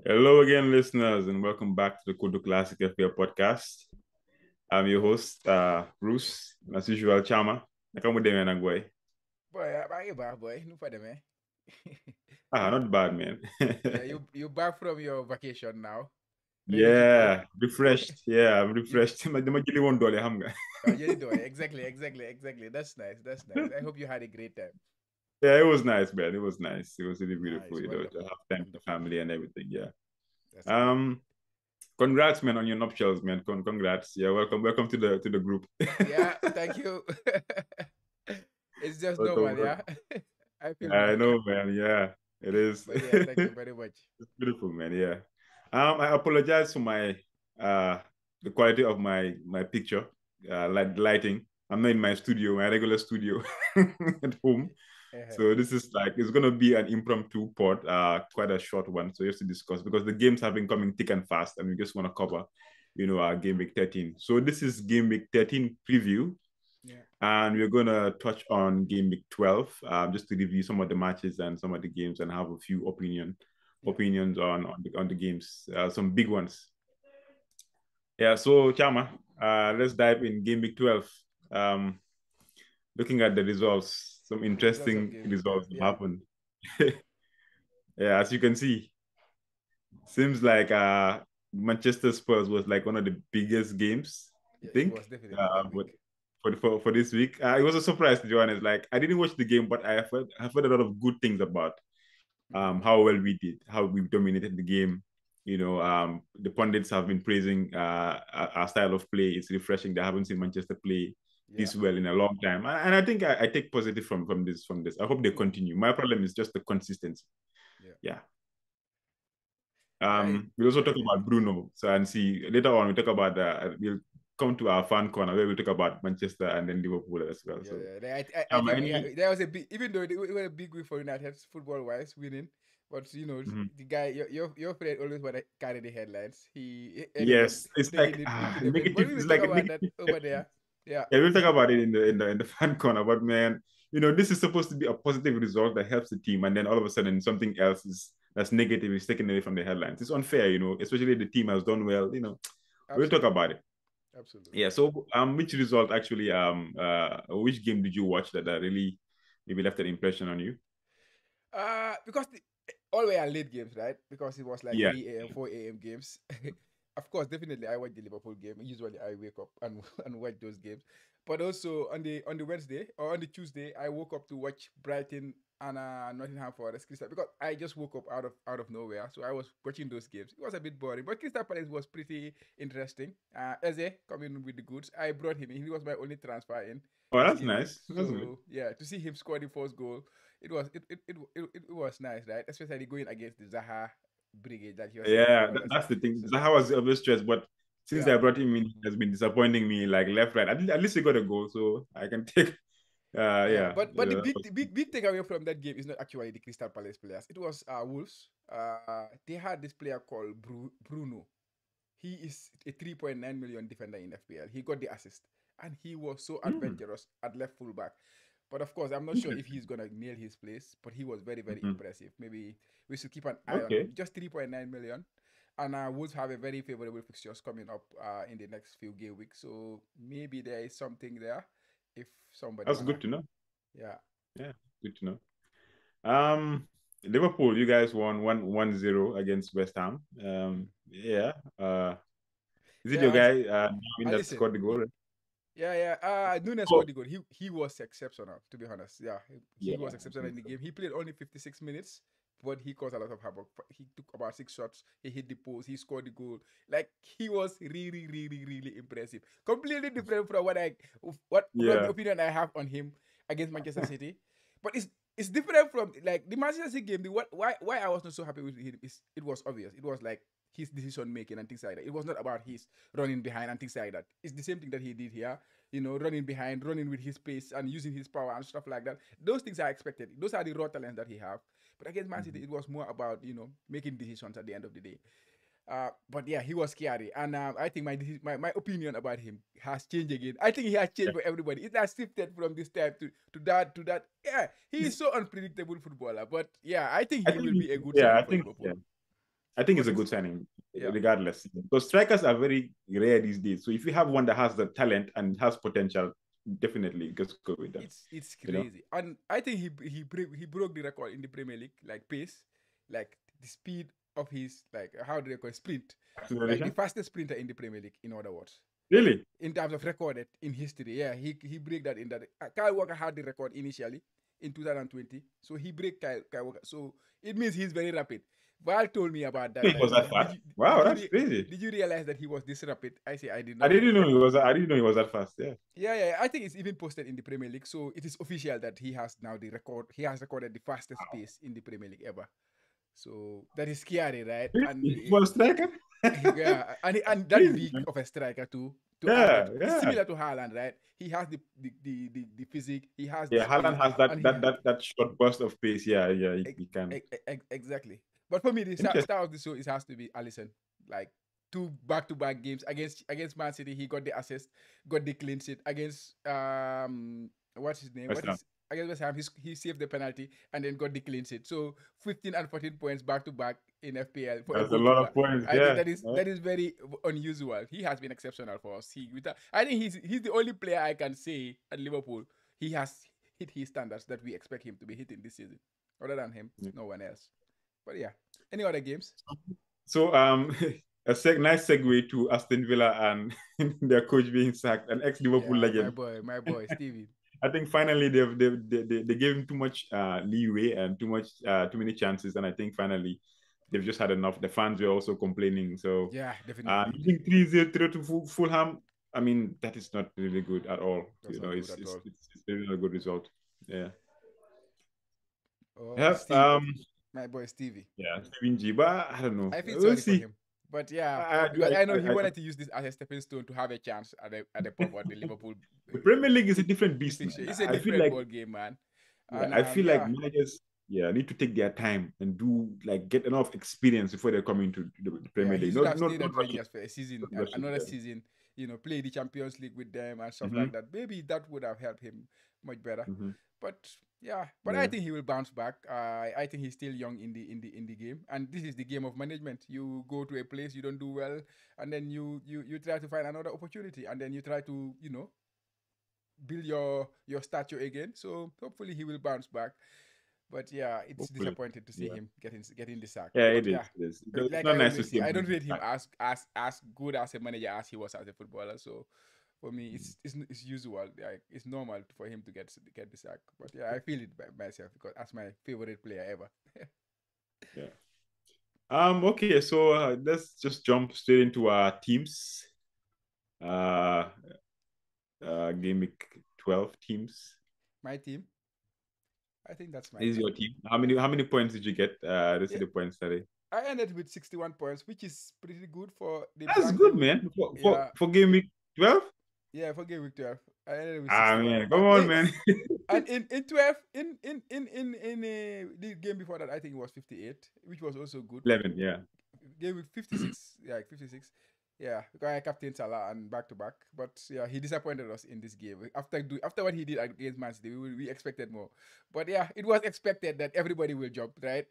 Hello again, listeners, and welcome back to the Kotu Classic FPL podcast. I'm your host, Bruce, and as usual, Chama. Nakamude man, boy. Boy, how you back, boy? No for them, eh? Not bad, man. Yeah, you back from your vacation now, ready to go. Yeah, refreshed. Yeah, I'm refreshed. Dama jili won dole, xam nga. Oh, you do it. Exactly. That's nice. That's nice. I hope you had a great time. Yeah, it was nice, man. It was nice. It was really beautiful, Nice, to wonderful, have time with the wonderful. family and everything. Yeah. That's great. Um, Congrats, man, on your nuptials, man. Congrats. Yeah, welcome to the group. Yeah, thank you. It's just Welcome, normal, yeah. welcome. I feel I lucky, know, man. Yeah, it is. but yeah, thank you very much. It's beautiful, man. Yeah. I apologize for my the quality of my picture, lighting. I'm not in my studio, my regular studio at home. So this is like it's gonna be an impromptu pod, quite a short one. So just to discuss because the games have been coming thick and fast, and we just want to cover, our game week 13. So this is game week 13 preview, Yeah, and we're gonna touch on game week 12, just to review some of the matches and some of the games and have a few yeah. opinions on the games, some big ones. Yeah, so Chama, let's dive in game week 12. Um, Looking at the results, some Results of interesting game week 12. results have Yeah. happened. Yeah, as you can see, seems like Manchester Spurs was like one of the biggest games, I Yeah, it think. was definitely that But week. for this week, it was a surprise to Johannes. Like I didn't watch the game, but I've heard a lot of good things about Mm-hmm. how well we did, how we dominated the game. The pundits have been praising our style of play. It's refreshing. They haven't seen Manchester play Yeah. this well in a long time, and I think I take positive from this. I hope they Mm-hmm. continue. My problem is just the consistency. Yeah. Yeah. Yeah, We'll also talk definitely. about Bruno. So and see later on we talk about we'll come to our fan corner where we'll talk about Manchester and then Liverpool as well. Yeah, So I think any there was a big, even though it was a big week for United football wise, winning, but mhm. the guy, your friend always want to carry the headlines. He ended up Yes, it's like taking it into the bench, but negative. we will It's talk like a about that negative. over there. Yeah, Yeah, we'll talk about it in the fan corner. But man, this is supposed to be a positive result that helps the team, and then all of a sudden something else that's negative is taken away from the headlines. It's unfair, especially the team has done well. We'll talk absolutely, about it. absolutely. Yeah. So which result actually which game did you watch that really maybe left an impression on you? Because all were late games, right? Because it was like Yeah. 3 a.m., 4 a.m. games. Of course, definitely I watch the Liverpool game. Usually I wake up and and watch those games. But also on the Wednesday or on the Tuesday, I woke up to watch Brighton and Nottingham Forest Crystal because I just woke up out of nowhere. So I was watching those games. It was a bit boring, but Crystal Palace was pretty interesting. Eze coming with the goods. I brought him in. He was my only transfer in Oh, this that's game week. nice. That's good. So yeah, to see him score the first goal, it was nice, right? Especially going against the Zaha brigade that he was having Yeah, all that that's stuff. the thing. So Zaha was always stressed, but since yeah, I brought him in, he has been disappointing me like left, right. At least he got a goal, so I can take. yeah. Yeah, But the big takeaway from that game is not actually the Crystal Palace players. It was Wolves. They had this player called Bruno. He is a 3.9 million defender in FPL. He got the assist, and he was so Mm, adventurous at left fullback. But of course, I'm not sure if interesting. he's gonna nail his place. But he was very, very Mhm. impressive. Maybe we should keep an eye on Okay, him. Just 3.9 million. And Wolves have a very favorable fixtures coming up in the next few game weeks. So maybe there is something there if somebody that's wanna. good to know. Yeah. Yeah, good to know. Liverpool, you guys won 1-0 against West Ham. Mm. Yeah. Is it your Yeah. guy that Listen. scored the goal? Right? Yeah. Nunes Oh, scored the goal. He was exceptional, to be honest. Yeah, he yeah, was I exceptional think in the so. game. He played only 56 minutes, but he caused a lot of havoc. He took about 6 shots. He hit the post. He scored the goal. Like he was really, really, really impressive. Completely different from what from the Yeah. opinion I have on him against Manchester City. But it's different from like the Manchester City game. The what why I was not so happy with him is it was obvious. It was like his decision making and things like that. It was not about his running behind and things like that. It's the same thing that he did here, running behind, running with his pace and using his power and stuff like that. Those things are expected. Those are the raw talents that he have. But against Man City, Mhm. it was more about making decisions at the end of the day. But yeah, he was scary, and I think my opinion about him has changed again. I think he has changed Yeah. for everybody. It has shifted from this time to that. Yeah, he is He's, so unpredictable footballer, but yeah, I think I he think, will be a good yeah, I signing for think, yeah. Liverpool. I think it's a good signing, Yeah. regardless, because strikers are very rare these days. So if you have one that has the talent and has potential, definitely just go with that. It's You know, crazy, and I think he broke the record in the Premier League, like pace, like the speed of his, like, how do they call it? Sprint, like the acceleration. fastest sprinter in the Premier League. In other words, Really? in terms of recorded in history, yeah, he break that in that. Kyle Walker had the record initially in 2020, so he break Kyle Walker. So it means he's very rapid. Val told me about that. He That was that fast. did Wow, you that's crazy. did you realize that he was this rapid? I say I did I not. didn't know he was. I didn't know he was that fast. Yeah. Yeah. I think it's even posted in the Premier League, so it is official that he has now the record. He has recorded the fastest pace in the Premier League ever. So that is scary, right? And For a striker. yeah, and that Crazy, big man. of a striker too. To add that, Yeah, it's yeah. similar to Haaland, right? He has the physique, he has the Yeah, speed, Haaland has and that short burst of pace. Yeah, yeah, he can. exactly. But for me, the Interesting. star of the show it has to be Alisson. Like two back-to-back games against Man City, he got the assist, got the clean sheet against what's his name? West What Ham. is against West Ham? He saved the penalty and then got the clean sheet. So 15 and 14 points back-to-back in FPL for a That's a lot goalkeeper. of points. I think Yeah. that is very unusual. He has been exceptional for us. I think he's the only player I can say at Liverpool he has hit his standards that we expect him to be hitting this season. Other than him, Yeah. no one else. But yeah, any other games? So nice segue to Aston Villa and their coach being sacked, an ex-Liverpool Yeah, legend. my boy, Stevie. I think finally they gave him too much leeway and too many chances, and I think finally they've just had enough. The fans were also complaining. So Yeah, definitely. losing 3-0 to Fulham, I mean, that is not really good at all. That's not good It's at all. really not a good result. Yeah. Oh, Yeah. Steve, my boy Stevie. Yeah, Steven G, but I don't know. I feel We'll sorry for see. him. But yeah, I, because I know he I, wanted to use this as a stepping stone to have a chance at the pub at the Liverpool the Premier League is a the, different the beast, fixture. man. It's a I feel different like ball game, man. yeah, And I feel like yeah, managers need to take their time and get enough experience before they come into the yeah, Premier he League. should have Not stayed at rushing, Rangers for a season, not rushing. another Yeah. season. Play the Champions League with them and stuff Mm-hmm, like that. Maybe that would have helped him much better. mm-hmm, But yeah, but I yeah. think he will bounce back. I think he's still young in the game, and this is the game of management. You go to a place you don't do well, and then you try to find another opportunity, and then you try to build your stature again. So hopefully he will bounce back. But yeah, it's Hopefully, disappointed to see yeah. him getting the sack. Yeah, But it yeah, is. It is. It's like not I nice to always see say, him I don't losing rate him back. as good as a manager as he was as a footballer. So for me, Mm. it's usual. Like it's normal for him to get the sack. But yeah, I feel it by myself because that's my favorite player ever. Yeah. Okay, so let's just jump straight into our teams. Uh, Game week 12 teams. My team, I think that's my This is team. your team. How many points did you get? Let's see Yeah, the points today. I ended with 61 points, which is pretty good for the That's good, Blanco. man. Yeah, For game week 12? yeah, for game week 12, I ended with Ah 61. man, come on, man. And in 12, the game before that, I think it was 58, which was also good. 11, yeah. Game week 56, yeah, like 56. Yeah, because I captain Salah and back to back. But yeah, he disappointed us in this game. After what he did against Man City, we expected more. But yeah, it was expected that everybody will jump, right?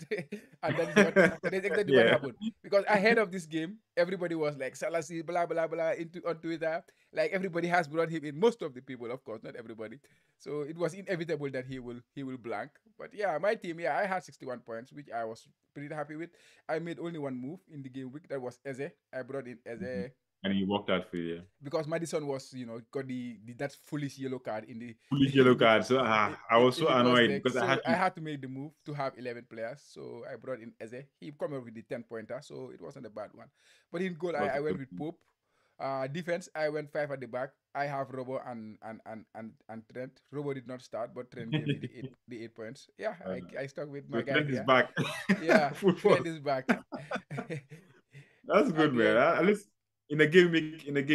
And that is exactly what Yeah. happened. Because ahead of this game, everybody was like Salah, blah blah blah on Twitter. Like everybody has brought him in. Most of the people, of course, not everybody. So it was inevitable that he will blank. But yeah, my team, yeah, I had 61 points, which I was pretty happy with. I made only one move in the game week. That was Eze. I brought in Eze And he walked out for you. because Madison was, got that foolish yellow card in the Foolish yellow in the card. So I was in so the first annoyed leg. because I So had I to. had to make the move to have 11 players. So I brought in Eze. He come up with the 10-pointer, so it wasn't a bad one. But in goal, I went with Pope. Defense, I went 5 at the back. I have Robo and Trent. Robo did not start, but Trent gave me the 8 points. Yeah, I stuck with So my guy Trent is here. back. Yeah, Football. Trent is back. That's At good, the man. end, At least in a game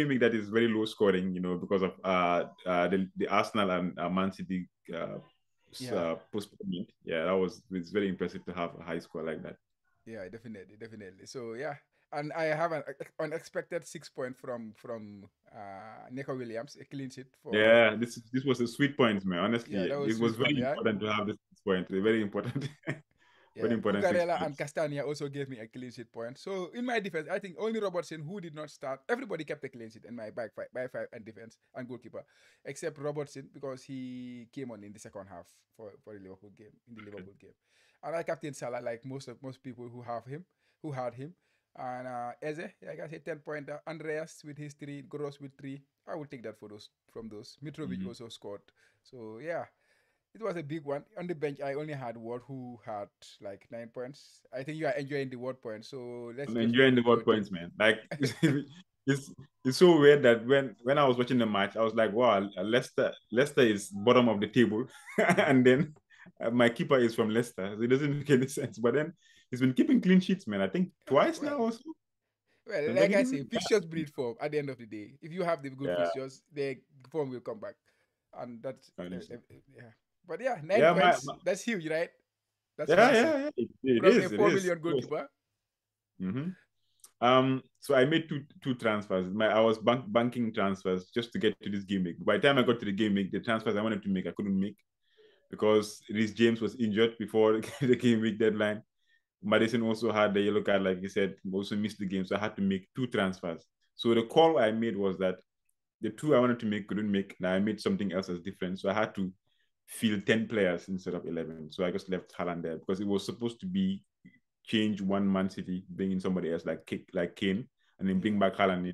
week that is very low scoring, because of the Arsenal and Man City yeah, postponement. Yeah, it's very impressive to have a high score like that. yeah, definitely. So yeah, and I have an unexpected 6 point from Nico Williams, a clean sheet for. Yeah, this was a sweet point, man. Yeah, Honestly, that was it was sweet one. very Yeah, important to have this point. Very important. Very Yeah, important fixture. Cucurella and Castagna also gave me a clean sheet point. So in my defense, I think only Robertson who did not start. Everybody kept a clean sheet in my by five and defense and goalkeeper, except Robertson because he came on in the second half for the Liverpool game in the Okay. Liverpool game. And I captain Salah like most people who had him. And Eze, like I said, 10 point. Andreas with his three, Gross with three. I will take that for those from those. Mitrovic also scored. So yeah, it was a big one. On the bench, I only had Ward who had like 9 points. I think you are enjoying the Ward points. So let's I'm just enjoying move the into word your team. points, man. Like it's it's so weird that when I was watching the match, I was like, wow, Leicester is bottom of the table, and then my keeper is from Leicester, so it doesn't make any sense. But then he's been keeping clean sheets, man. I think twice Well, now or so well, like I say, consecutively. fixtures breed form at the end of the day. If you have the good Yeah, fixtures, the form will come back. And that's, honestly. yeah. But yeah, nine Yeah, points. That's huge, right? That's yeah, massive. yeah, yeah. It From a is, it 4 is. million goalkeeper. Mm-hmm. So I made two transfers. I was banking transfers just to get to this game week. By the time I got to the game week, the transfers I wanted to make I couldn't make because Rhys James was injured before the game week deadline. Madison also had the yellow card, like you said, also missed the game, so I had to make two transfers. So the call I made was that the two I wanted to make couldn't make. Now I made something else as different, so I had to field 10 players instead of 11. So I just left Haaland there because it was supposed to be change one Man City, bring in somebody else like Kane, and then bring Yeah. back Haaland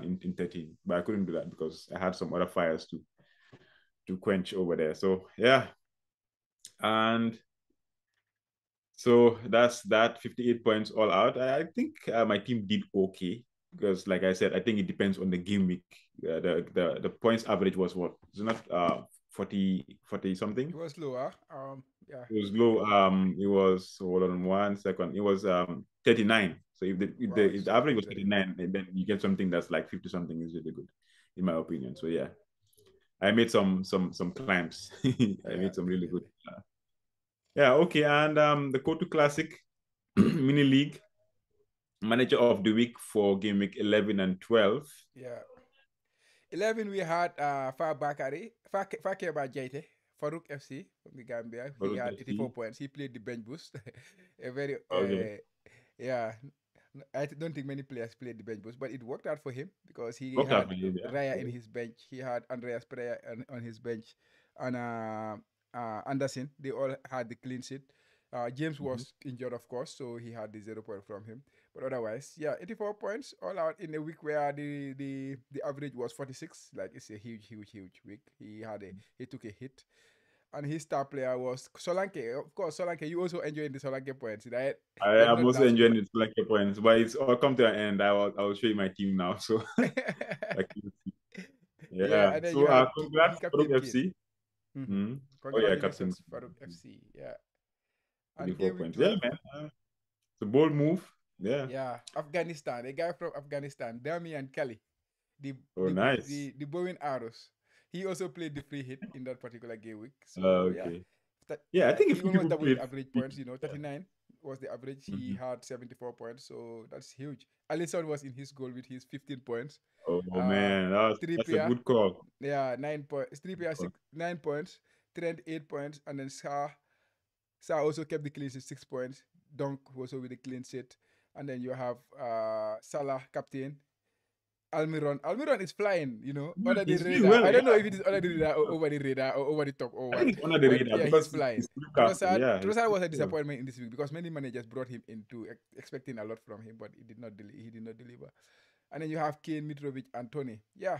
in 13. But I couldn't do that because I had some other fires to quench over there. So yeah, and so that's that 58 points all out. I think my team did okay because, like I said, I think it depends on the game week. The points average was what? It's not 40 something. It was lower. Yeah. It was low. It was, hold on 1 second. It was 39. So Wow, if the it's average was decent. 39, then you get something that's like 50 something is really good, in my opinion. So yeah, I made some climbs. I Yeah, made some really good. definitely. Yeah, okay. And the Kotu Classic mini league manager of the week for game week 11 and 12. Yeah. 11, we had Far Bakari, Fakeba Jaite, Farouk FC from the Gambia. He Farouk had 84 FC. points. He played the bench boost. A very, Okay. yeah. Don't think many players played the bench boost, but it worked out for him because he Worked out had for you, yeah. Raya in his bench. He had Andreas Pereira on his bench, and Anderson. They all had the clean sheet. James Mm-hmm. was injured, of course, so he had the 0 point from him. But otherwise, yeah, 84 points all out in a week where the average was 46. Like it's a huge week. He took a hit. And his star player was Solanke. Of course, Solanke, you also enjoying the Solanke points, right? I But am not also last week. enjoying it like your points, but it's all come to an end. I will show you my team now. So like Yeah, yeah. and then you So had congrats Captain Farouk Kane. FC. Mm-hmm. Mm-hmm. Oh yeah, Captain. Congratulations, Farouk FC. Yeah. And 34 game week points. Yeah, 12, man. It's a bold move. Yeah. yeah, Afghanistan, a guy from Afghanistan, Damian Kelly, the Oh, nice. the Bowen Arrows. He also played the free hit in that particular game week. So yeah, Okay. Yeah, I think a he few almost people doubled his played. average points. 39 was the average. He Mhm. had 74 points, so that's huge. Alisson was in his goal with his 15 points. Oh Uh, man, that's a Trippier, good call. yeah, 9 points. Good Trippier call. 9 points. Trent 8 points, and then Sa also kept the clean sheet 6 points. Dunk also with the clean sheet, and then you have Salah captain. Almiron is flying, Yeah, under the he's doing radar. well. I Yeah, don't know if it is under the radar or over the radar or over the top or I what, think it's under the but radar yeah, he's because flying. it's Newcastle. Yeah, Trossard was a well. disappointment in this week because many managers brought him into expecting a lot from him, but he did not deliver. And then you have Kane, Mitrovic, and Tony. Yeah,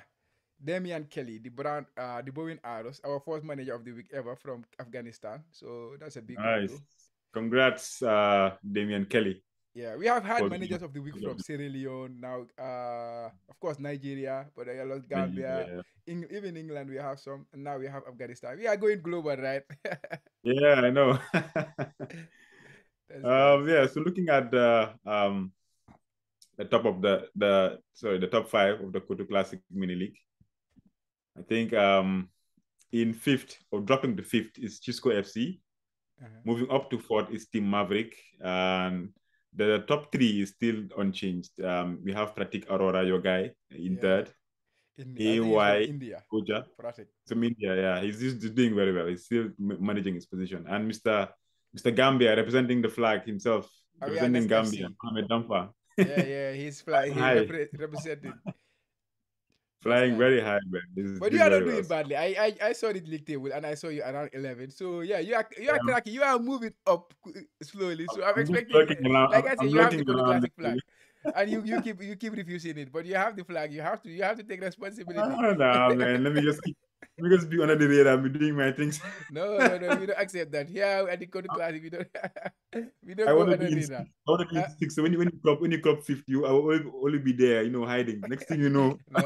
Damian Kelly, the Bowen Arrows, our first manager of the week ever from Afghanistan. So that's a big one Nice. too. Congrats, Damian Kelly, Yeah, we have had for being managers of the week from Sierra Leone, now, of course, Nigeria, but I lost Gambia. Nigeria. Even England, we have some, and now we have Afghanistan. We are going global, right? Yeah, I know. That's nice. Yeah. So looking at the top of the top five of the Kotu Classic Mini League, I think in fifth or dropping to fifth is Chisco FC. Uh-huh. Moving up to fourth is Team Maverick, and the top three is still unchanged. We have Pratik Arora, your guy, in Yeah, third. I think he's from AY India. Koja Pratik. from India. Yeah, he's doing very well. He's still managing his position. And Mr. Mr. Gambia representing the flag himself, We are representing Nest Gambia, FC. Mohamed Dampa. Yeah, he's flying. He High, represented. That's flying nice. very high, man. He's But you doing are very not well. doing badly. I saw the league table and I saw you around 11. So yeah, you are Um, cracking. You are moving up slowly. So I'm I'm just expecting, lurking around. like I said, I'm you have the lurking Kotu around. Classic flag, and you keep refusing it. But you have the flag. You have to take responsibility. Oh, nah, man. Let me just be under the radar. Be doing my things. No. We don't accept that. Yeah, at the Kotu Classic, we don't we don't I go want to under be in the six. radar. I want to be in Uh, six. So when you clock 50, I will only be there, hiding. Next thing you know, no,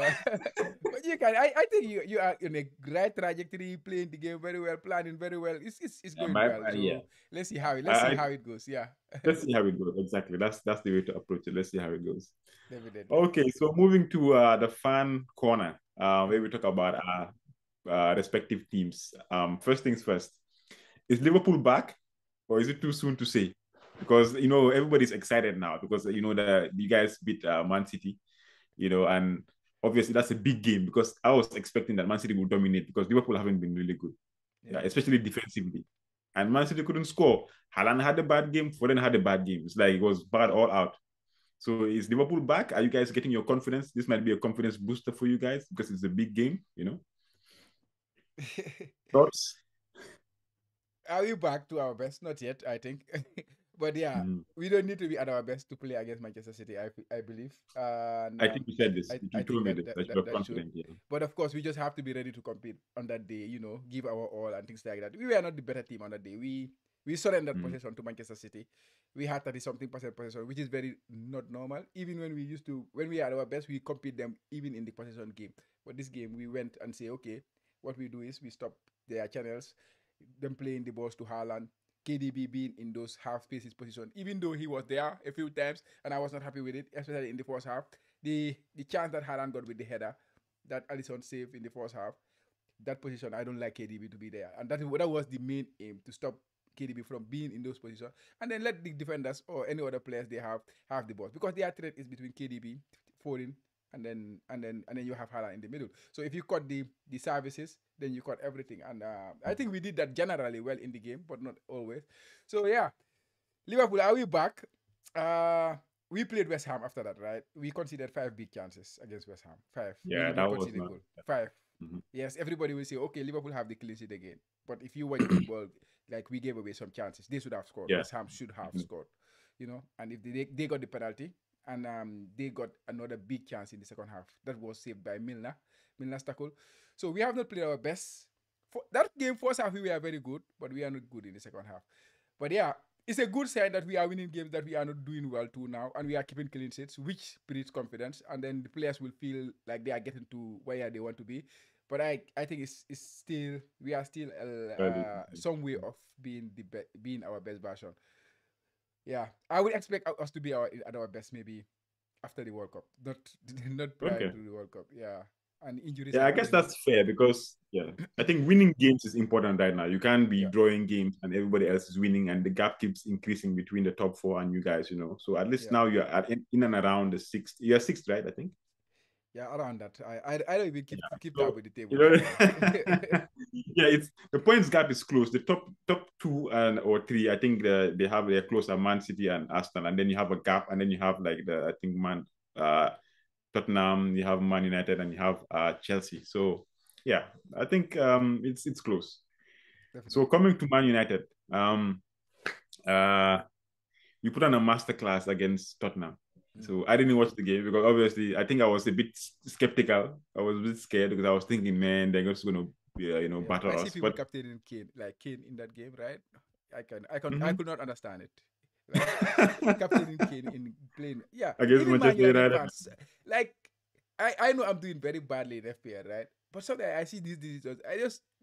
but you can. I think you are in a great trajectory, playing the game very well, planning very well. It's going well. yeah. So let's see how I it goes. Yeah, let's see how it goes. Exactly. That's the way to approach it. Let's see how it goes. definitely. Okay, so moving to the fan corner, where Mm. we talk about respective teams. First things first, is Liverpool back, or is it too soon to say? Because everybody's excited now because the you guys beat Man City, and obviously that's a big game because I was expecting that Man City would dominate because Liverpool haven't been really good, yeah, Yeah. especially defensively, and Man City couldn't score. Haaland had a bad game. Foden had a bad game. It's like it was bad all out. So is Liverpool back? Are you guys getting your confidence? This might be a confidence booster for you guys because it's a big game. Thoughts? Are we back to our best? Not yet, I think. But yeah, Mhm. we don't need to be at our best to play against Manchester City. I believe, and I think you said this. I You think told me that this, that, that that you're that should. confident. Yeah. But of course, we just have to be ready to compete on that day. Give our all and things like that. We were not the better team on that day. We surrendered Mm. possession to Manchester City. We had 30-something% possession, which is very not normal. Even when we are at our best, we compete them even in the possession game. But this game, we went and say, okay, what we do is we stop their channels, them playing the balls to Haaland, KDB being in those half spaces position, even though he was there a few times and I was not happy with it, especially in the first half. The chance that Haaland got with the header that Alisson saved in the first half, that position, I don't like KDB to be there. And that was the main aim, to stop KDB from being in those positions and then let the defenders or any other players they have the ball. Because their threat is between KDB, Foden, and then you have Haaland in the middle. So if you cut the services, then you cut everything. And I think we did that generally well in the game, but not always. So yeah, Liverpool, are we back? We played West Ham after that, right? We considered 5 big chances against West Ham. 5. We Yeah, didn't that was concede a not. goal. 5. Mhm. Yes, everybody will say, okay, Liverpool have the clean sheet again. But if you watch the football, like we gave away some chances, they should have scored. Yeah. West Ham should have Mhm. scored, And if they got the penalty, and they got another big chance in the second half that was saved by Milner's tackle. So we have not played our best. For that game, first half we were very good, but we are not good in the second half. But yeah, it's a good sign that we are winning games that we are not doing well too now, and we are keeping clean sheets, which breeds confidence, and then the players will feel like they are getting to where they want to be. But I think it's still, we are still Early. some way of being our best version. Yeah, I would expect us to be at our best maybe after the World Cup, not not prior Okay. to the World Cup. Yeah, and injuries Yeah, are I guess killing. that's fair because I think winning games is important right now. You can't be Yeah, drawing games and everybody else is winning, and the gap keeps increasing between the top four and you guys. So at least yeah, now you're in and around the sixth. You're sixth, right? I think. yeah. Around that, I don't even Yeah. keep tab So with the table you by know, the way. yeah, it's the points gap is close. The top two and or three, I think they're closer, Man City and Aston, and then you have a gap, and then you have like I think uh Tottenham, you have Man United, and you have Chelsea. So yeah, I think it's close. So Definitely. coming to Man United, uh you put on a masterclass against Tottenham. Mm. So I didn't watch the game because obviously I think I was a bit skeptical. I was a bit scared because I was thinking, man, they're just going to Yeah, I batter see us. people But captaining Kane, like Kane in that game, right? I Mhm. could not understand it. Like captaining Kane in playing, yeah. Against Even Man Manchester United United. fans, like I know I'm doing very badly in FPL, right? But sometimes I see these decisions, I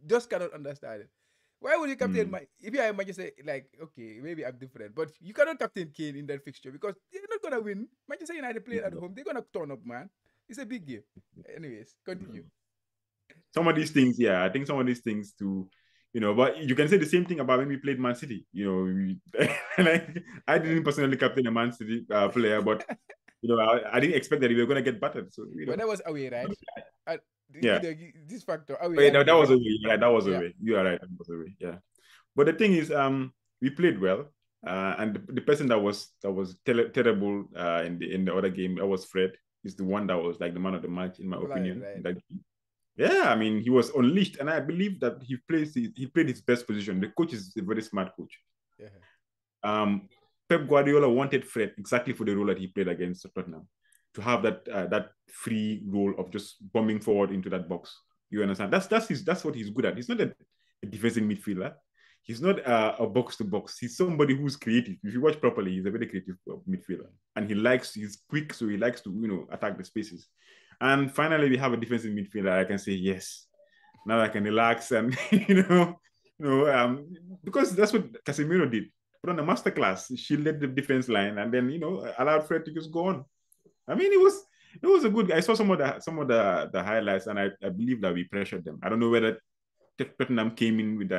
just cannot understand it. Why would you captain Mm. my? If you are Manchester, like okay, maybe I'm different, but you cannot captain Kane in that fixture because they're not gonna win. Manchester United play at home, they're gonna turn up, man. It's a big game. Anyways, continue. Some of these things, yeah, I think some of these things but you can say the same thing about when we played Man City. Like I didn't personally captain a Man City player, but I didn't expect that we were going to get battered. So But that was away, right? Uh, yeah. this factor away Wait, and that was home. away. Yeah, that was Yeah, away. You are right. That was away. Yeah. But the thing is, we played well. And the person that was terrible in the other game, that was Fred. Is the one that was like the man of the match in my Right, opinion. right. Yeah, I mean he was unleashed, and I believe that he played his best position. The coach is a very smart coach. Yeah. Pep Guardiola wanted Fred exactly for the role that he played against Tottenham, to have that free role of just bombing forward into that box. You understand? That's what he's good at. He's not a defensive midfielder. He's not a box to box. He's somebody who's creative. If you watch properly, he's a very creative midfielder, and he's quick, so he likes to attack the spaces. And finally, we have a defensive midfielder. I can say yes. Now I can relax and because that's what Casemiro did. Put on a masterclass. She led the defense line and then allowed Fred to just go on. I mean, it was a good. I saw some of the highlights, and I believe that we pressured them. I don't know whether Tottenham came in with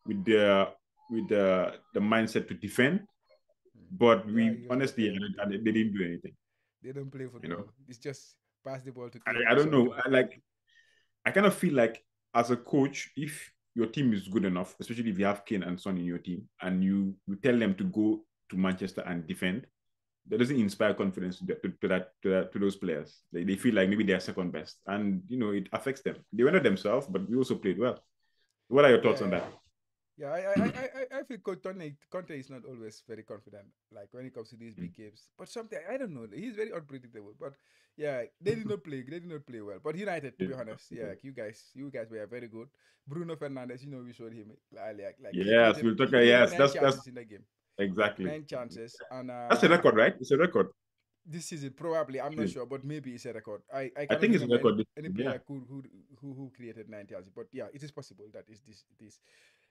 with the the mindset to defend, but Yeah, we you have a honestly point. they didn't do anything. They don't play You know, football. It's just pass the ball to I Kotu, don't know. something. I kind of feel like as a coach, if your team is good enough, especially if you have Kane and Son in your team, and you tell them to go to Manchester and defend, that doesn't inspire confidence to those players. They feel like maybe they are second best, and it affects them. They were not themselves, but we also played well. What are your thoughts on Yeah. that? Yeah, I feel Conte is not always very confident, like when it comes to these big games. But something I don't know, he's very unpredictable. But yeah, they did not play well. But United, to be honest, yeah, you guys were very good. Bruno Fernandes, we showed him like he Yes, created we'll talk. he created Yes, nine that's chances in the game, exactly. 9 chances, and That's a record, right? It's a record. this season probably I'm not sure, but maybe it's a record. I I cannot think it's a remember record. any Yeah, player who created 9 chances, but yeah, it is possible that it is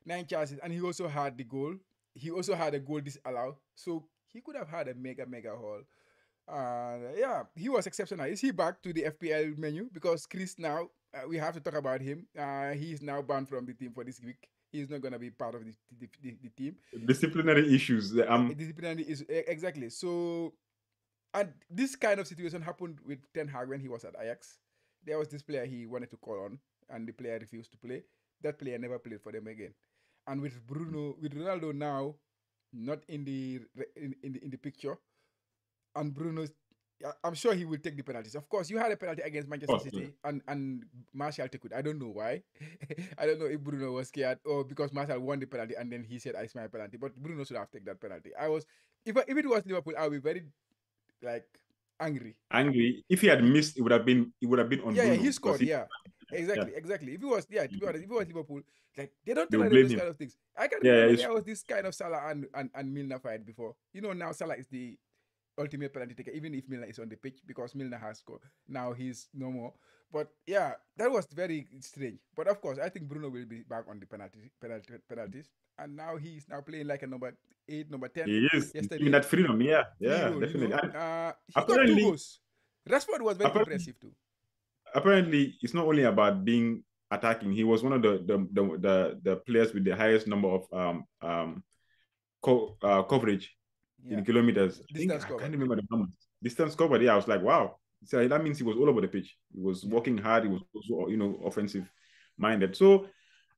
9 chances, and he also had the goal. He also had a goal disallowed, so he could have had a mega haul. Yeah, he was exceptional. Is he back to the FPL menu? Because Chris now, we have to talk about him. He is now banned from the team for this week. He's not gonna be part of the team. disciplinary issues. Disciplinary is exactly so. And this kind of situation happened with Ten Hag when he was at Ajax. There was this player he wanted to call on, and the player refused to play. That player never played for them again. And with Ronaldo now not in the picture, and Bruno's, I'm sure he will take the penalties. Of course, you had a penalty against Manchester Of course, yeah. City, and Martial took it. I don't know why. I don't know if Bruno was scared or because Martial won the penalty and then he said, "I my penalty." But Bruno should have taken that penalty. If it was Liverpool, I would be very like angry. Angry. If he had missed, it would have been on Yeah, Bruno he because scored. Yeah, yeah, exactly. If it was, yeah, to be honest, if it was Liverpool, like they don't they will tolerate blame those him. kind of things. I can Yeah, yeah, remember it's there was this kind of Salah and Milner fight before. Now Salah is the ultimate penalty taker, even if Milner is on the pitch because Milner has scored. Now he's no more. But yeah, that was very strange. But of course, I think Bruno will be back on the penalties. And now he's now playing like a number 8, number 10 he is. He's given yesterday. that freedom. Yeah, Free yeah, roll, definitely. And he got two apparently, goals. Rashford was very apparently, impressive too. apparently, it's not only about being attacking. He was one of the players with the highest number of coverage Yeah. in kilometers. I think Distance I can't covered. remember the numbers. Distance covered. Yeah, I was like, wow. So that means he was all over the pitch. He was Yeah. working hard. He was also, offensive minded. So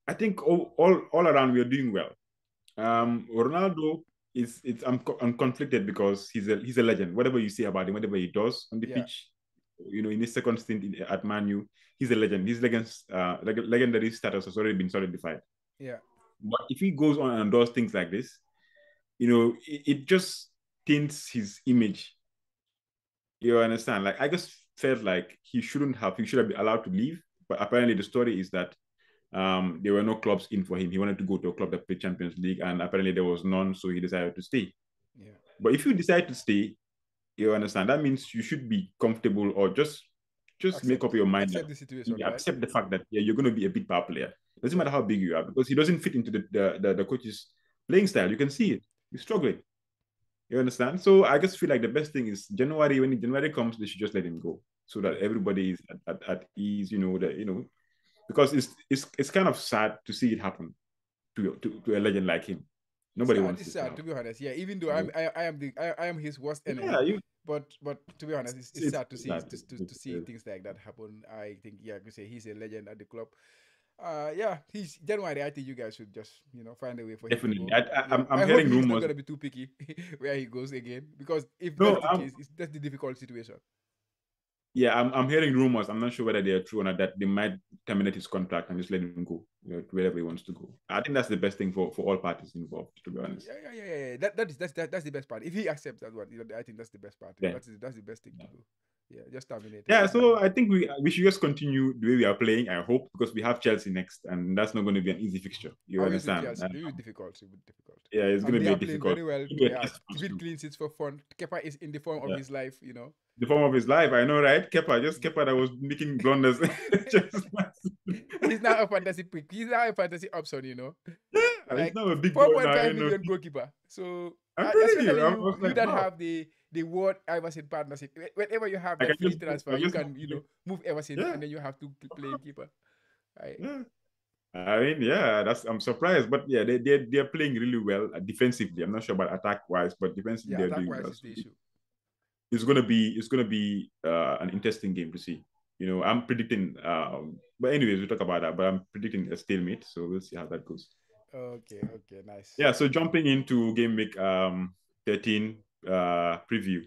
I think all around we are doing well. Yeah. Ronaldo I'm conflicted because he's a legend. Whatever you say about him, whatever he does on the Yeah. pitch, in his second stint at Man U, he's a legend. His legendary status has already been solidified. Yeah. But if he goes on and does things like this, it just tints his image. You understand? Like I just felt like he should have been allowed to leave. But apparently the story is that there were no clubs in for him. He wanted to go to a club that played Champions League, and apparently there was none, so he decided to stay. Yeah. But if you decide to stay, you understand that means you should be comfortable or just make up Accept. your mind that Accept the situation, you right? accept the fact that you're going to be a big power player. It doesn't Yeah. matter how big you are because he doesn't fit into the coach's playing style. You can see it. He's struggling. You understand? So I just feel like the best thing is January. When January comes, they should just let him go so that Yeah. everybody is at ease. Because it's kind of sad to see it happen to a legend like him. Nobody wants It's this to sad to happen. be honest. Yeah, even though You know? I am his worst Yeah, enemy, but to be honest, it's it's sad to see sad. to see things like that happen. I think yeah, you say he's a legend at the club. Yeah, he's January. I think you guys should just find a way for him to Definitely. go. Yeah, I'm I hope hearing he's not rumors. gonna be too picky where he goes again, because if that's No, the case, that's the difficult situation. yeah, I'm hearing rumors. I'm not sure whether they are true or not, that they might terminate his contract and just let him go, to wherever he wants to go. I think that's the best thing for all parties involved, to be honest. Yeah. That's the best part. If he accepts that one, I think that's the best part. Yeah. That's the best thing to Yeah. do. Yeah, just terminate him Yeah, and so I think we should just continue the way we are playing, I hope, because we have Chelsea next, and that's not going to be an easy fixture. You obviously understand? Chelsea, they will be difficult. It will be difficult. Yeah, it's going And to they be a are playing difficult. very well. It'll be They a are test for us keeping too. clean sheets for fun. Kepa is in the form of Yeah. his life. The form of his life, I know, right? Kepa that was making blunders. Just He's now a fantasy pick. He's now a fantasy option. yeah, he's Like now a big boy now. 4.5 million goalkeeper. So I'm telling you, especially I you was you like, that wow. have the word Everson partnership. Whenever you have I can that free just, transfer, I you just, can move Everson yeah, and then you have to play in keeper. Right. yeah. I mean, yeah, I'm surprised, but yeah, they're playing really well defensively. I'm not sure about attack wise, but defensively Yeah, they're attack doing wise well. is So the issue. it's gonna be an interesting game to see. I'm predicting. But anyways, we'll talk about that. But I'm predicting a stalemate, so we'll see how that goes. Okay, nice. Yeah. So jumping into game week 13 preview.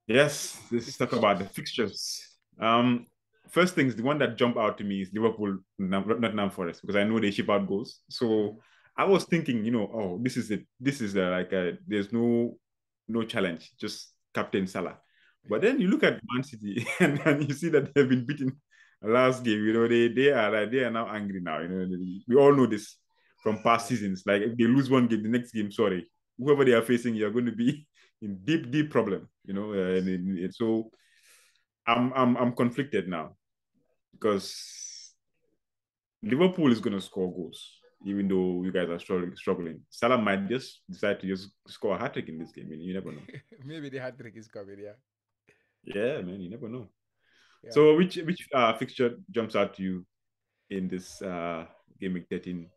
Yes, The let's talk about fixtures. the fixtures. First things, the one that jumped out to me is Liverpool, Nottingham Forest, because I know they ship out goals. So Mhm. I was thinking, oh, this is it. This is there's no challenge, just Captain Salah. But Yeah. then you look at Man City and you see that they've been beaten last game. They are now angry now. We all know this from past Yeah. seasons. Like if they lose one game, the next game, sorry, whoever they are facing, you're going to be in deep problem. Yes. So I'm conflicted now because Liverpool is going to score goals, even though you guys are struggling. Salah might just decide to just score a hat trick in this game. You never know. Maybe the hat trick is coming. Yeah. Yeah, man, you never know. Yeah. So which fixture jumps out to you in this game week 13?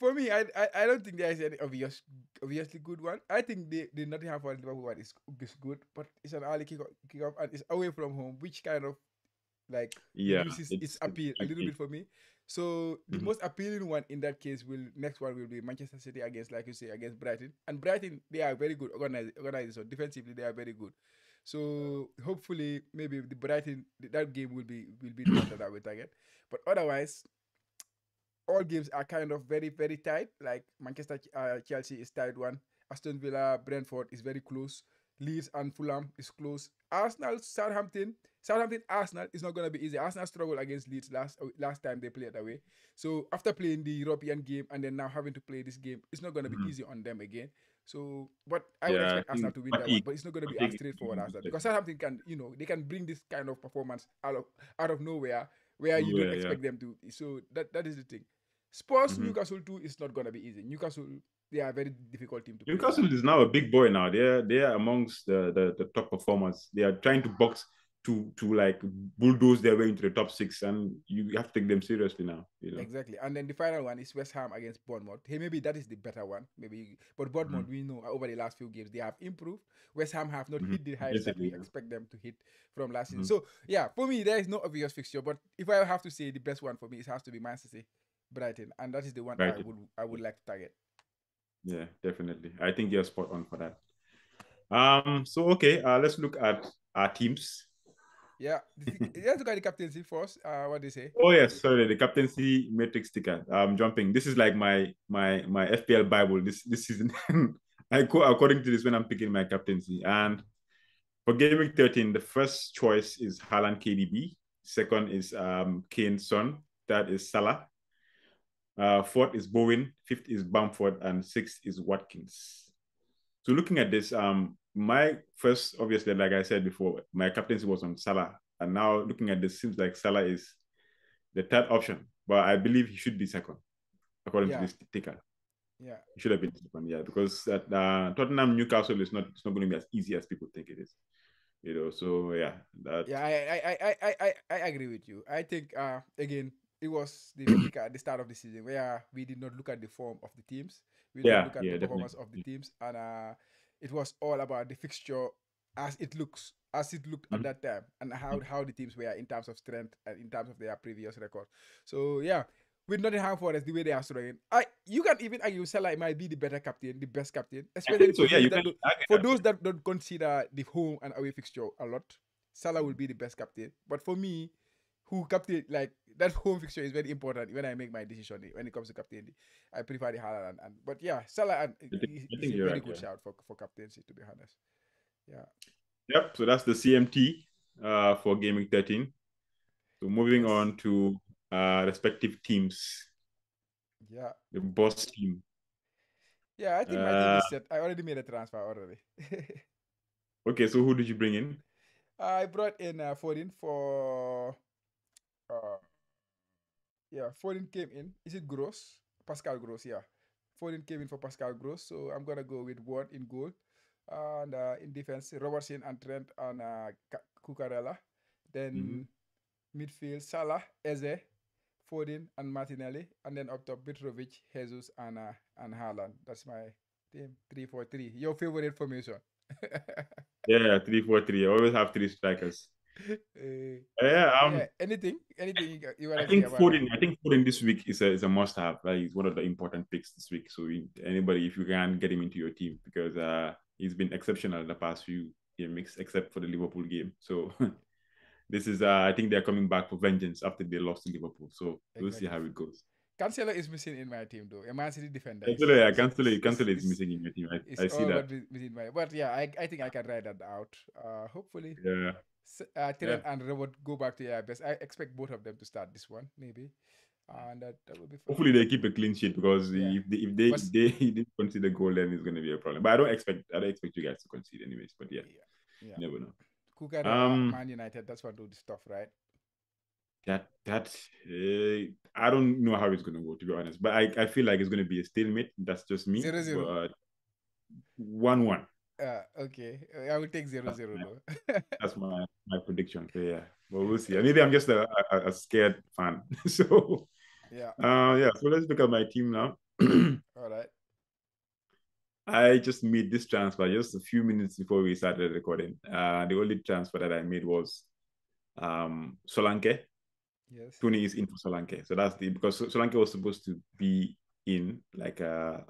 For me, I don't think there is any obviously good one. I think the Nottingham Forest Liverpool one is good, but it's an early kick off and it's away from home, which kind of like Yeah, reduces its it's appeal a little tricky. bit for me. So the Mm-hmm. most appealing one in that case will next one will be Manchester City against, like you say, against Brighton. And Brighton, they are very good organizers. Defensively, they are very good. So hopefully, maybe the Brighton that game will be the one that I will target. But otherwise, all games are kind of very, very tight. Like Manchester, Chelsea is tight one. Aston Villa, Brentford is very close. Leeds and Fulham is close. Arsenal, Southampton, Arsenal is not gonna be easy. Arsenal struggled against Leeds last time they played away. So after playing the European game and then now having to play this game, it's not gonna be Mm-hmm. easy on them again. So, but I would Yeah, I expect Arsenal think to win that one. fatigue, But it's not gonna be as fatigue. straightforward as that because Southampton can, they can bring this kind of performance out of nowhere where you don't Yeah, yeah. expect them to. So that is the thing. Spurs, Mm-hmm. Newcastle too is not gonna be easy. Newcastle, they are a very difficult team to play. Newcastle is now a big boy now. They're amongst the top performers. They are trying to box to like bulldoze their way into the top six, and you have to take them seriously now. Exactly. And then the final one is West Ham against Bournemouth. Hey, maybe that is the better one. Maybe, but Bournemouth, Mm-hmm. we know over the last few games they have improved. West Ham have not Mm-hmm. hit the heights that Basically, we yeah. expect them to hit from last season. Mm-hmm. So yeah, for me there is no obvious fixture. But if I have to say the best one for me, it has to be Man City, Brighton, and that is the one Right. I would like to target. Yeah, definitely. I think you're spot on for that. So okay, let's look at our teams. Yeah, let's look at the captaincy first. What they say? Oh yes, sorry, the captaincy matrix sticker. Jumping. This is like my FPL Bible this season. I go according to this when I'm picking my captaincy. And for game week 13, the first choice is Haaland KDB. Second is Kane Son. Third is Salah. Fourth is Bowen. Fifth is Bamford. And sixth is Watkins. So looking at this, my first, obviously, like I said before, my captaincy was on Salah. And now looking at this, seems like Salah is the third option. But I believe he should be second, according to Yeah, this ticker. yeah. He should have been second, yeah, because Tottenham Newcastle is not it's not going to be as easy as people think it is. So yeah, that Yeah, I agree with you. I think again it was the ticker at the start of the season where we did not look at the form of the teams, we did not yeah, look at the yeah, performance definitely. of the teams, and it was all about the fixture as it looked at that time, and how the teams were in terms of strength and in terms of their previous record. So yeah, with Nottingham Forest, the way they are struggling, you can even argue Salah might be the better captain, the best captain, I especially think so. for Yeah, those you that can don't, argue for that. those that don't consider the home and away fixture a lot. Salah will be the best captain, but for me, who captain, like that home fixture is very important when I make my decision when it comes to captain. I prefer the Haaland and but yeah, Salah I is think a you're very right. good Yeah. shout for captaincy, to be honest. Yeah. Yep. So that's the CMT for gaming 13. So moving Yes. on to respective teams. Yeah. The boss team. Yeah, I think my team Uh, is set. I already made a transfer already. okay, so who did you bring in? I brought in Foden for uh yeah, Foden came in. Is it Gross? Pascal Gross, yeah. Foden came in for Pascal Gross, so I'm gonna go with Ward in goal. And in defense, Robertson and Trent and Cucurella. Mhm. Then midfield, Salah, Eze, Foden and Martinelli. And then up top, Mitrovic, Jesus and Haaland. That's my team. 3-4-3. Your favorite formation. Yeah, 3-4-3. I always have three strikers. Eh, Yeah, yeah, anything you I wanna say think about that? Foden. I think Foden this week is a must have. Right? He's one of the important picks this week. So anybody, if you can get him into your team, because he's been exceptional in the past few games, except for the Liverpool game. So this is I think they're coming back for vengeance after they lost to Liverpool. So we'll see Exactly. how it goes. Cancelo is missing in my team though. A Man City defender Cancelo, yeah, Cancelo is is missing in your team. is I see all that. but missing my. But yeah, I think I can ride that out. Hopefully, Yeah, yeah. Trent and Robert go back to their best. I expect both of them to start this one maybe, and that will be fine. Hopefully they But keep a clean sheet because yeah, but if they didn't concede a goal, then it's going to be a problem. But I don't expect you guys to concede anyways. But yeah, yeah, yeah. you never know. Cucurella, Um, Man United. That's one of the stuff, right? that I don't know how it's going to go to be honest. But I feel like it's going to be a stalemate. That's just me. 0-0. But 1-1. Okay. I will take 0-0 though. That's my prediction. So yeah, but we'll see. Maybe Okay. I'm just a scared fan. So Yeah. yeah. So let's look at my team now. All right. I just made this transfer just a few minutes before we started recording. The only transfer that I made was Solanke. Yes. Tony is in for Solanke. So that's because Solanke was supposed to be in like a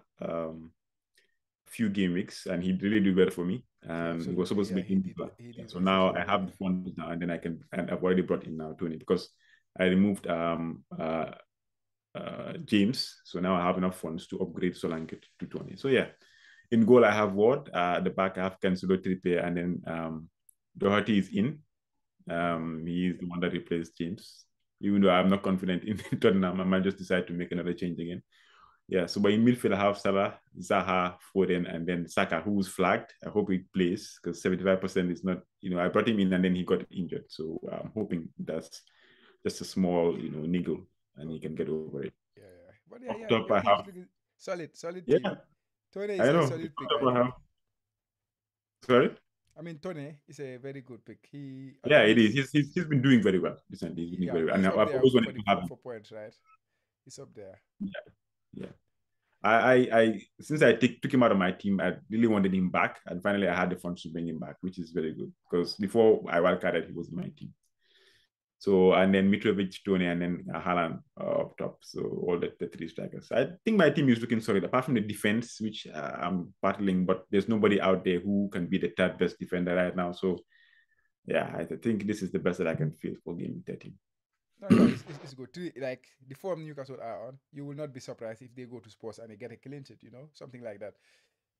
few game weeks and he really did well for me. Yeah, And he was absolutely. supposed to Yeah, be in. he Yeah, did so now I exceptionally have the well. funds now and then and I've already brought in now Tony because I removed James. So now I have enough funds to upgrade Solanke to 20. So yeah, in goal I have Ward. At the back I have Cancelo, Trippier, and then Doherty is in. Mm-hmm. He's the one that replaced James. Even though I'm not confident in Tottenham, I might just decide to make another change again. Yeah, so but in midfield I have Salah, Zaha, Foden, and then Saka, who's flagged. I hope he plays because 75% is not. I brought him in and then he got injured. So I'm hoping that's just a small, niggle, and he can Okay. get over it. Yeah, yeah. But yeah, Up yeah. top Your I team have, is looking solid team. yeah, Tone is I a know. solid Up pick, top I I have, think. sorry. I mean, Tone is a very good pick. I Yeah, think it is. He's been doing very well recently. He's been doing yeah, very well, and he's up I've there always wanted for the to have him. for points, right? He's up there. Yeah, yeah. I since I took him out of my team, I really wanted him back, and finally I had the funds to bring him back, which is very good because before I wildcarded, he was in my team. So and then Mitrovic, Tony, and then Haaland up top. So all the three strikers. I think my team is looking solid, apart from the defense, which I'm battling, but there's nobody out there who can be the third best defender right now. So yeah, I think this is the best that I can feel for game 13. No, yeah, it's good. Like the form Newcastle are on, you will not be surprised if they go to sports and they get a clean sheet, something like that.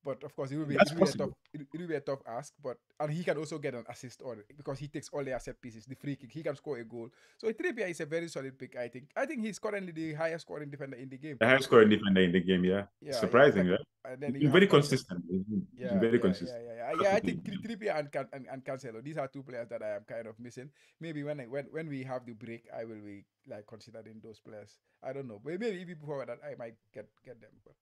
But of course, That's possible. it will be a tough ask. But and he can also get an assist on because he takes all their set pieces, the free kick, he can score a goal. So Trippier is a very solid pick, I think. I think he's currently the highest scoring defender in the game. The highest scoring defender in the game, yeah. Yeah, yeah. Surprising, right? And then He's you been have very Cancelo. consistent. He's been Yeah, very yeah, yeah, consistent. yeah, yeah. Yeah, I think Trippier and Cancelo. These are two players that I am kind of missing. Maybe when we have the break, I will be like considering those players. I don't know. But maybe even before that, I might get them. But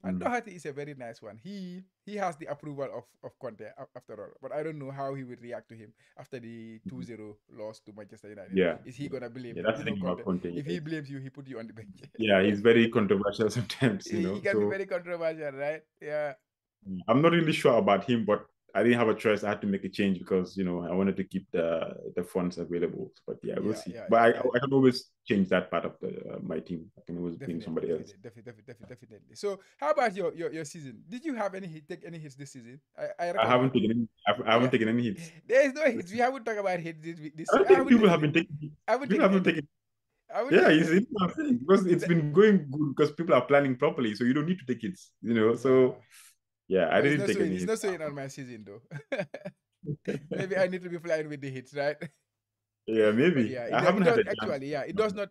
and Mm. Doherty is a very nice one. He has the approval of Conte after all. But I don't know how he would react to him after the 2-0 loss to Manchester United. Yeah, Is he gonna blame yeah. him? That's the thing about Conte. Conte. If he blames you, he put you on the bench. Yeah, he's very controversial sometimes. He can be So very controversial, right? Yeah. I'm not really sure about him, but I didn't have a choice. I had to make a change because I wanted to keep the funds available. But yeah, we'll see. But I can always change that part of my team. I can always bring somebody else. Definitely. So, how about your season? Did you have take any hits this season? I haven't taken any. I haven't taken any hits. There is no hits. We haven't talked about hits this. I don't think people have been taking hits. People haven't taken. Yeah, it's what I'm saying, because it's been going good because people are planning properly, so you don't need to take hits. So yeah, I didn't take any hits. It's not showing on my season though. Maybe I need to be flying with the hits, right? Yeah, maybe. But yeah, I haven't had a chance. actually. Yeah, it does not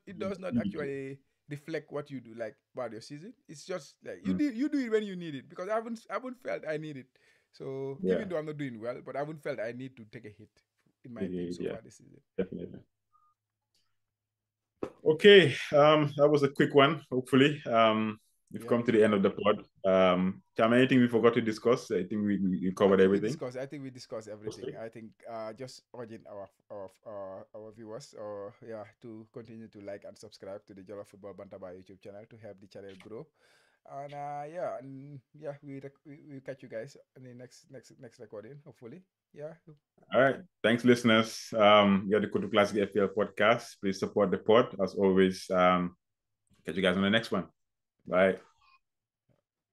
actually reflect what you do, like about your season. It's just like you do it when you need it, because I haven't felt I need it. So even though I'm not doing well, but I haven't felt I need to take a hit in my team so far this season. Definitely. Okay, that was a quick one. Hopefully, we've come to the end of the pod. Cham, anything we forgot to discuss? I think we covered everything. I think we discussed everything. Okay. I think just urging our viewers to continue to like and subscribe to the Jollof Football Bantaba YouTube channel to help the channel grow. And we'll catch you guys in the next recording, hopefully. Yeah. All right. Thanks, listeners. You're the Kotu Classic FPL podcast. Please support the pod as always. Catch you guys on the next one. Bye.